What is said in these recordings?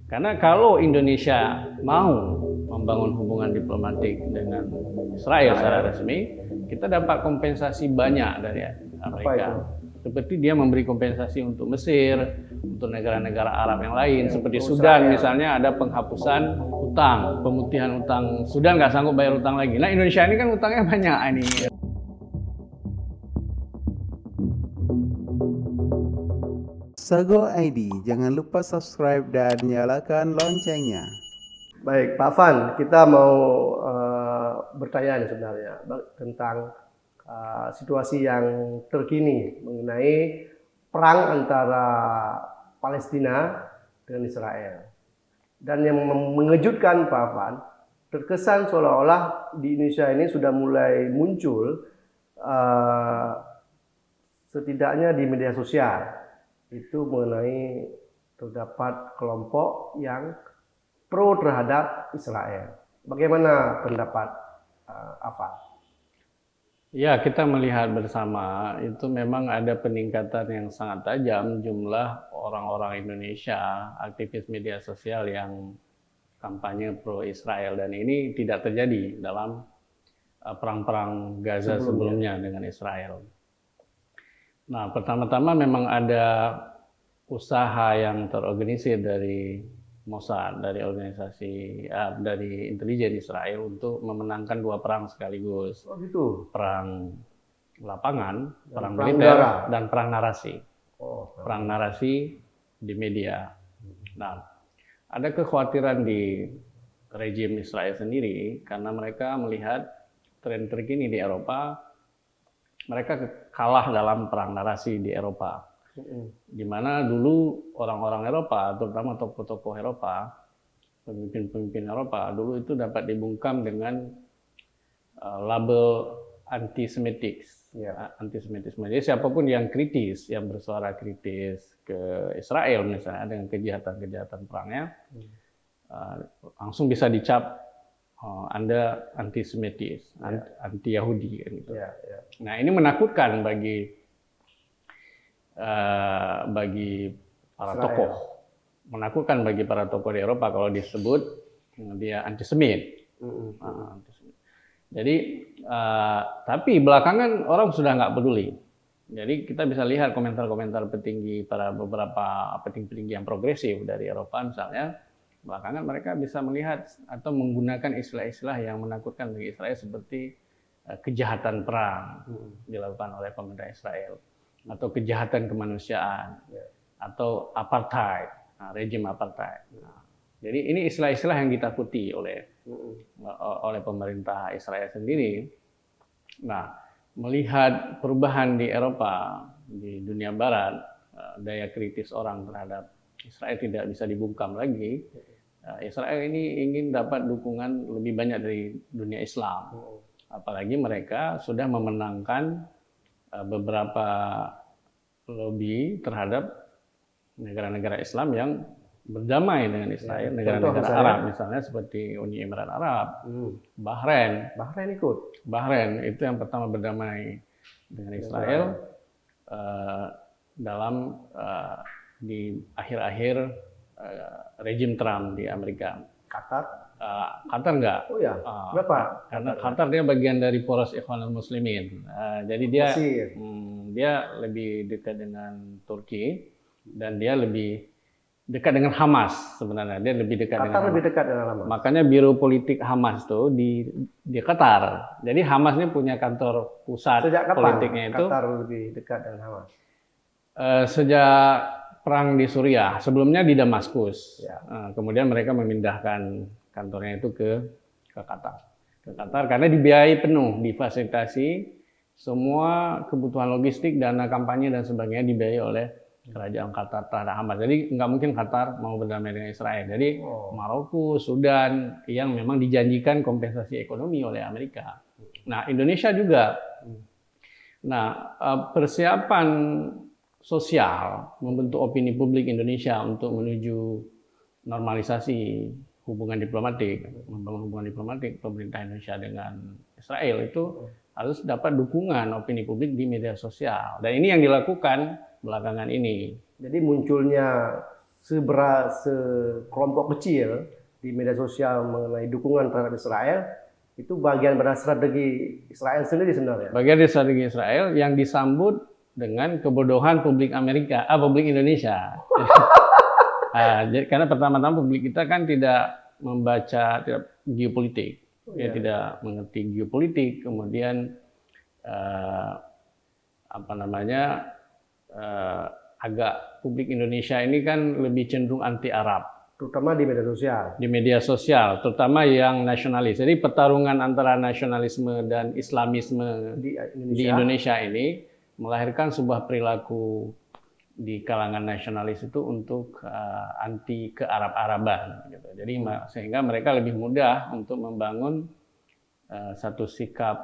Karena kalau Indonesia mau membangun hubungan diplomatik dengan Israel secara resmi, kita dapat kompensasi banyak dari Amerika. Seperti dia memberi kompensasi untuk Mesir, untuk negara-negara Arab yang lain, seperti Sudan misalnya ada penghapusan utang, pemutihan utang. Sudan nggak sanggup bayar utang lagi. Nah Indonesia ini kan utangnya banyak ini. Sago ID, jangan lupa subscribe dan nyalakan loncengnya. Baik, Pak Van, kita mau bertanya nih sebenarnya tentang situasi yang terkini mengenai perang antara Palestina dengan Israel. Dan yang mengejutkan Pak Van, terkesan seolah-olah di Indonesia ini sudah mulai muncul setidaknya di media sosial itu mengenai terdapat kelompok yang pro terhadap Israel. Bagaimana pendapat Afan? Ya, kita melihat bersama itu memang ada peningkatan yang sangat tajam jumlah orang-orang Indonesia, aktivis media sosial yang kampanye pro Israel, dan ini tidak terjadi dalam perang-perang Gaza sebelumnya dengan Israel. Nah, pertama-tama memang ada usaha yang terorganisir dari Mossad, dari organisasi dari intelijen Israel untuk memenangkan dua perang sekaligus. Oh gitu. Perang lapangan, perang militer, dan perang narasi. Perang narasi di media. Nah, ada kekhawatiran di rejim Israel sendiri karena mereka melihat tren terkini di Eropa, mereka kalah dalam perang narasi di Eropa. Di mana dulu orang-orang Eropa, terutama tokoh-tokoh Eropa, pemimpin-pemimpin Eropa, dulu itu dapat dibungkam dengan label antisemitisme. Jadi siapapun yang kritis, yang bersuara kritis ke Israel misalnya dengan kejahatan-kejahatan perangnya, langsung bisa dicap Anda antisemitis, anti Yahudi kan gitu. Nah, ini menakutkan bagi para tokoh, menakutkan bagi para tokoh di Eropa kalau disebut dia antisemit. Jadi, tapi belakangan orang sudah nggak peduli. Jadi kita bisa lihat komentar-komentar beberapa petinggi yang progresif dari Eropa misalnya, belakangan mereka bisa melihat atau menggunakan istilah-istilah yang menakutkan bagi Israel seperti kejahatan perang dilakukan oleh pemerintah Israel, atau kejahatan kemanusiaan, atau apartheid, rejim apartheid. Jadi ini istilah-istilah yang ditakuti oleh pemerintah Israel sendiri. Nah, melihat perubahan di Eropa, di dunia Barat, daya kritis orang terhadap Israel tidak bisa dibungkam lagi. Israel ini ingin dapat dukungan lebih banyak dari dunia Islam. Apalagi mereka sudah memenangkan beberapa lobby terhadap negara-negara Islam yang berdamai dengan Israel, negara-negara Arab misalnya seperti Uni Emirat Arab, Bahrain ikut. Bahrain itu yang pertama berdamai dengan Israel dalam di akhir-akhir rejim Trump di Amerika. Qatar enggak. Oh ya. Berapa? Karena Qatar dia bagian dari poros Ikhwanul Muslimin. Jadi dia lebih dekat dengan Turki dan dia lebih dekat dengan Hamas sebenarnya. Dia lebih dekat dengan Hamas. Makanya biro politik Hamas tuh di Qatar. Jadi Hamas ini punya kantor pusat politiknya itu. Qatar lebih dekat dengan Hamas. Sejak perang di Suriah, sebelumnya di Damaskus. Kemudian mereka memindahkan kantornya itu ke Qatar. Karena dibiayai penuh, difasilitasi semua kebutuhan logistik, dana kampanye dan sebagainya dibiayai oleh kerajaan Qatar terhadap Hamas. Jadi nggak mungkin Qatar mau berdamai dengan Israel. Jadi Maroko, Sudan yang memang dijanjikan kompensasi ekonomi oleh Amerika. Nah, Indonesia juga. Nah, persiapan sosial membentuk opini publik Indonesia untuk menuju normalisasi hubungan diplomatik, membangun hubungan diplomatik pemerintah Indonesia dengan Israel itu harus dapat dukungan opini publik di media sosial. Dan ini yang dilakukan belakangan ini. Jadi munculnya sekelompok kecil di media sosial mengenai dukungan terhadap Israel, itu bagian pada strategi Israel sendiri sebenarnya. Bagian dari strategi Israel yang disambut dengan kebodohan publik publik Indonesia. Karena pertama-tama publik kita kan tidak membaca geopolitik, dia tidak mengerti geopolitik, kemudian agak publik Indonesia ini kan lebih cenderung anti Arab, terutama di media sosial. Di media sosial, terutama yang nasionalis. Jadi pertarungan antara nasionalisme dan Islamisme di Indonesia ini melahirkan sebuah perilaku di kalangan nasionalis itu untuk anti kearab-araban. Gitu. Jadi sehingga mereka lebih mudah untuk membangun satu sikap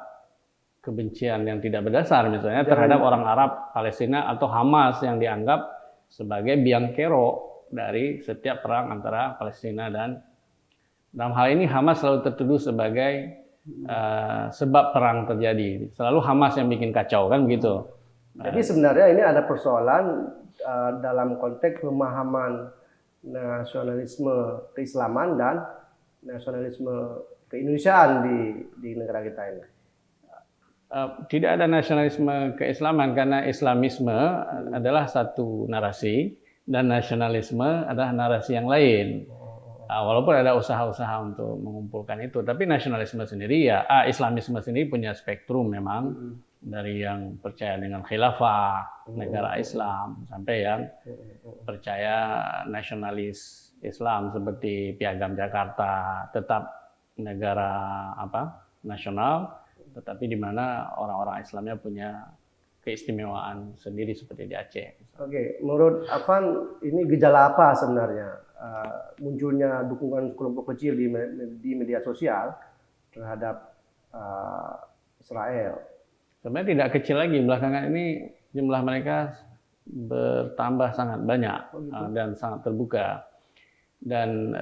kebencian yang tidak berdasar, misalnya terhadap orang Arab, Palestina, atau Hamas yang dianggap sebagai biang kerok dari setiap perang antara Palestina dan dalam hal ini Hamas selalu tertuduh sebagai sebab perang terjadi. Selalu Hamas yang bikin kacau, kan begitu. Jadi sebenarnya ini ada persoalan dalam konteks pemahaman nasionalisme keislaman dan nasionalisme keindonesiaan di negara kita ini. Tidak ada nasionalisme keislaman karena Islamisme adalah satu narasi dan nasionalisme adalah narasi yang lain. Walaupun ada usaha-usaha untuk mengumpulkan itu, tapi nasionalisme sendiri Islamisme sendiri punya spektrum memang dari yang percaya dengan khilafah negara Islam sampai yang percaya nasionalis Islam seperti Piagam Jakarta, tetap negara nasional, tetapi di mana orang-orang Islamnya punya keistimewaan sendiri seperti di Aceh. Oke, menurut Afan ini gejala apa sebenarnya munculnya dukungan kelompok kecil di media sosial terhadap Israel? Sebenarnya tidak kecil lagi, belakangan ini jumlah mereka bertambah sangat banyak dan sangat terbuka. Dan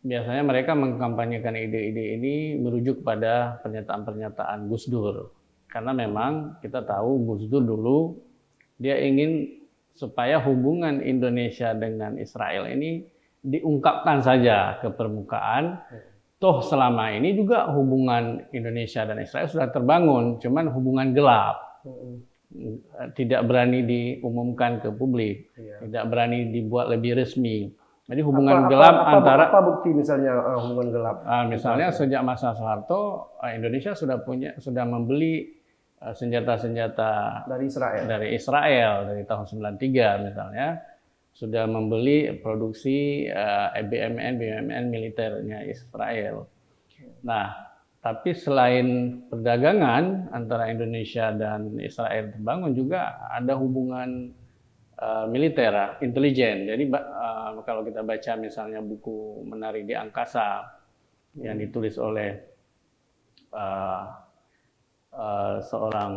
biasanya mereka mengkampanyekan ide-ide ini merujuk pada pernyataan-pernyataan Gus Dur. Karena memang kita tahu Gus Dur dulu dia ingin supaya hubungan Indonesia dengan Israel ini diungkapkan saja ke permukaan. Toh selama ini juga hubungan Indonesia dan Israel sudah terbangun, cuman hubungan gelap. Tidak berani diumumkan ke publik, tidak berani dibuat lebih resmi. Jadi hubungan gelap antara apa bukti misalnya hubungan gelap? Misalnya sejak masa Soeharto, Indonesia sudah membeli senjata-senjata dari Israel dari tahun 93 misalnya, sudah membeli produksi BUMN militernya Israel. Nah, tapi selain perdagangan antara Indonesia dan Israel terbangun, juga ada hubungan militer, intelijen. Jadi kalau kita baca misalnya buku Menari di Angkasa yang ditulis oleh seorang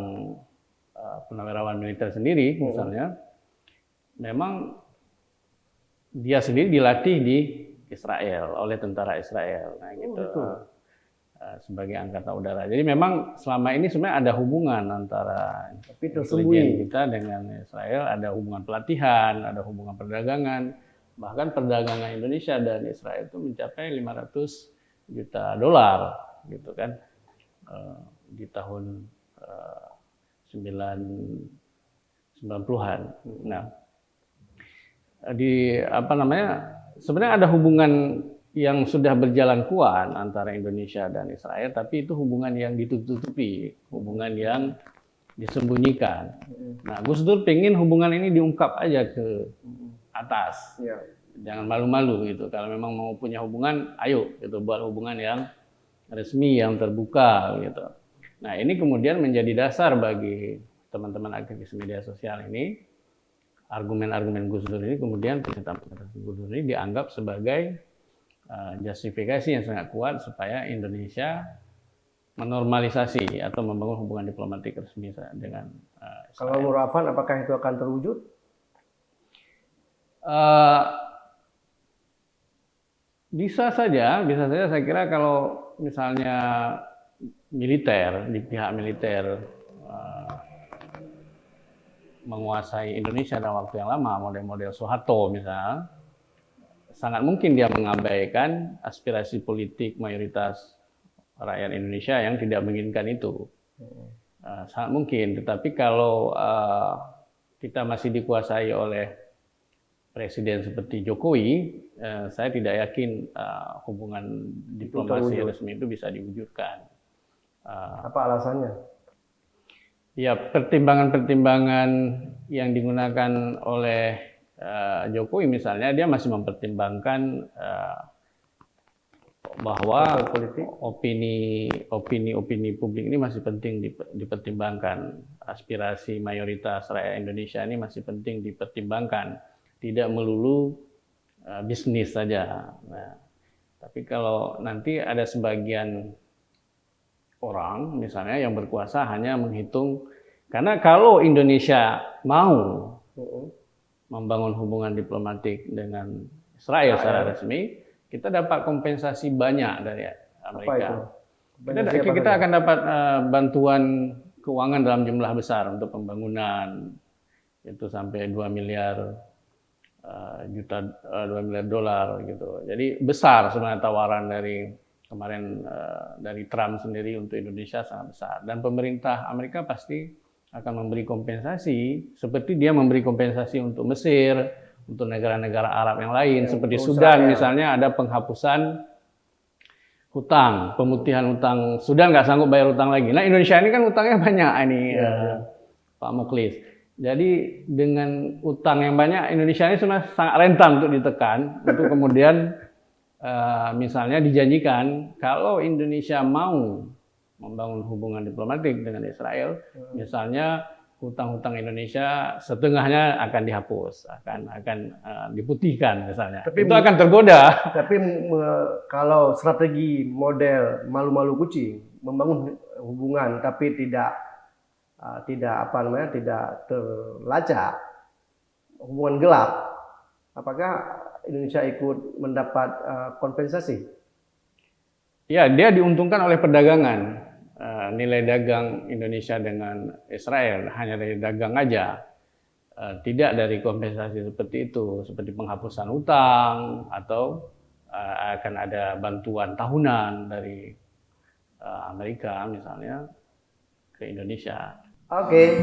purnawirawan militer sendiri misalnya, memang dia sendiri dilatih di Israel oleh tentara Israel, sebagai angkatan udara. Jadi memang selama ini sebenarnya ada hubungan antara intelijen kita dengan Israel, ada hubungan pelatihan, ada hubungan perdagangan, bahkan perdagangan Indonesia dan Israel itu mencapai 500 juta dolar, gitu kan, di tahun 90-an. Nah, sebenarnya ada hubungan yang sudah berjalan kuat antara Indonesia dan Israel, tapi itu hubungan yang ditutupi, hubungan yang disembunyikan. Nah, Gus Dur pengen hubungan ini diungkap aja ke atas, jangan malu-malu gitu. Kalau memang mau punya hubungan, ayo gitu, buat hubungan yang resmi, yang terbuka gitu. Nah, ini kemudian menjadi dasar bagi teman-teman aktivis media sosial ini. Argumen-argumen Gus Dur ini kemudian pernyataan Gus Dur ini dianggap sebagai justifikasi yang sangat kuat supaya Indonesia menormalisasi atau membangun hubungan diplomatik resmi dengan Israel. Kalau menurut Afan, apakah itu akan terwujud? Bisa saja saya kira kalau misalnya militer, di pihak militer menguasai Indonesia dalam waktu yang lama, model-model Soeharto misalnya, sangat mungkin dia mengabaikan aspirasi politik mayoritas rakyat Indonesia yang tidak menginginkan itu. Sangat mungkin, tetapi kalau kita masih dikuasai oleh presiden seperti Jokowi, saya tidak yakin hubungan diplomasi resmi itu bisa diwujudkan. Apa alasannya? Ya, pertimbangan-pertimbangan yang digunakan oleh Jokowi misalnya, dia masih mempertimbangkan bahwa opini publik ini masih penting dipertimbangkan. Aspirasi mayoritas rakyat Indonesia ini masih penting dipertimbangkan. Tidak melulu bisnis saja. Nah, tapi kalau nanti ada sebagian orang misalnya yang berkuasa hanya menghitung, karena kalau Indonesia mau membangun hubungan diplomatik dengan Israel secara resmi, kita dapat kompensasi banyak dari Amerika. Kita akan dapat bantuan keuangan dalam jumlah besar untuk pembangunan, itu sampai 2 miliar dolar gitu. Jadi besar sebenarnya tawaran dari kemarin dari Trump sendiri untuk Indonesia sangat besar, dan pemerintah Amerika pasti akan memberi kompensasi seperti dia memberi kompensasi untuk Mesir, untuk negara-negara Arab yang lain, seperti Sudan misalnya ada penghapusan hutang, pemutihan hutang. Sudan nggak sanggup bayar hutang lagi. Nah, Indonesia ini kan hutangnya banyak ini, Pak Muklis. Jadi dengan utang yang banyak, Indonesia ini sebenarnya sangat rentan untuk ditekan, untuk kemudian misalnya dijanjikan kalau Indonesia mau membangun hubungan diplomatik dengan Israel, misalnya hutang-hutang Indonesia setengahnya akan dihapus, akan diputihkan misalnya. Tapi itu akan tergoda. Tapi kalau strategi model malu-malu kucing, membangun hubungan tapi tidak terlacak, hubungan gelap, apakah Indonesia ikut mendapat kompensasi? Ya, dia diuntungkan oleh perdagangan. Nilai dagang Indonesia dengan Israel hanya dari dagang aja, tidak dari kompensasi seperti itu, seperti penghapusan hutang atau akan ada bantuan tahunan dari Amerika misalnya ke Indonesia. Oke.